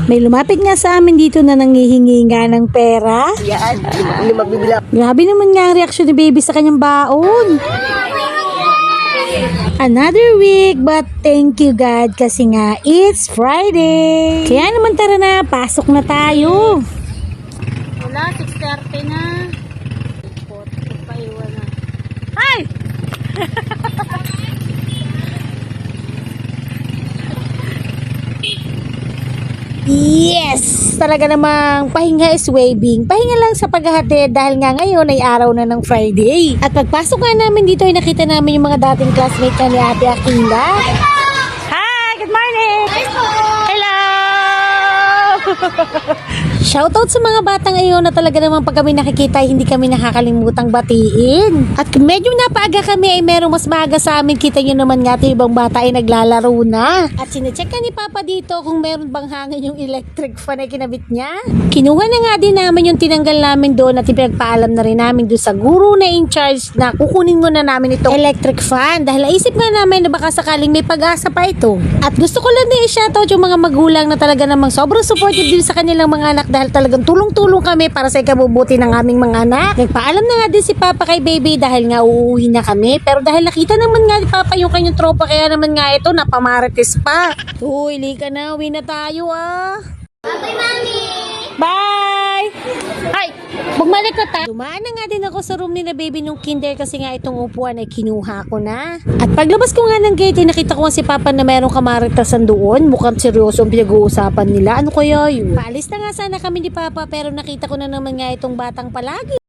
May lumapit nga sa amin dito na nangihingi nga ng pera. Yan, hindi magbibila. Grabe naman nga ang reaksyon ni baby sa kanyang baon. Another week, but thank you God kasi nga it's Friday. Kaya naman tara na, pasok na tayo. Wala, 6:30 na. Paiwan na. Ay! Yes! Talaga namang pahinga is waving. Pahinga lang sa paghahatid dahil nga ngayon ay araw na ng Friday. At pagpasok nga namin dito ay nakita namin yung mga dating classmate na ni Ate Akila. Hi! Good morning! Hello! Shoutout sa mga batang ngayon na talaga naman pag kami nakikita ay hindi kami nakakalimutang batiin. At kung medyo napaaga kami ay merong mas maaga sa amin, kita nyo naman nga ito ibang bata ay naglalaro na. At sinecheck ka ni Papa dito kung meron bang hangin yung electric fan ay kinabit niya. Kinuha na nga din namin yung tinanggal namin doon at ipinagpaalam na rin namin doon sa guru na in charge na kukunin muna namin itong electric fan dahil naisip nga namin na baka sakaling may pag-asa pa ito. At gusto ko lang din i-shoutout yung mga magulang na talaga namang sobrang supportive din sa kanilang mga anak dahil talagang tulong-tulong kami para sa ikabubuti ng aming mga anak. Nagpaalam na nga din si Papa kay baby dahil nga uuwi na kami. Pero dahil nakita naman nga ni Papa yung kanyang tropa kaya naman nga ito napamarites pa. Uy, lika na. Uwi na tayo Bye, Mami! Bye! Ay! Bumalik na tayo. Dumaan na nga din ako sa room ni na baby nung kinder kasi nga itong upuan ay kinuha ko na. At paglabas ko nga ng gate, nakita ko nga si Papa na merong kamaritasan doon. Mukhang seryoso ang pinag-uusapan nila. Ano kaya yun? Paalis na nga sana kami ni Papa pero nakita ko na naman nga itong batang palagi.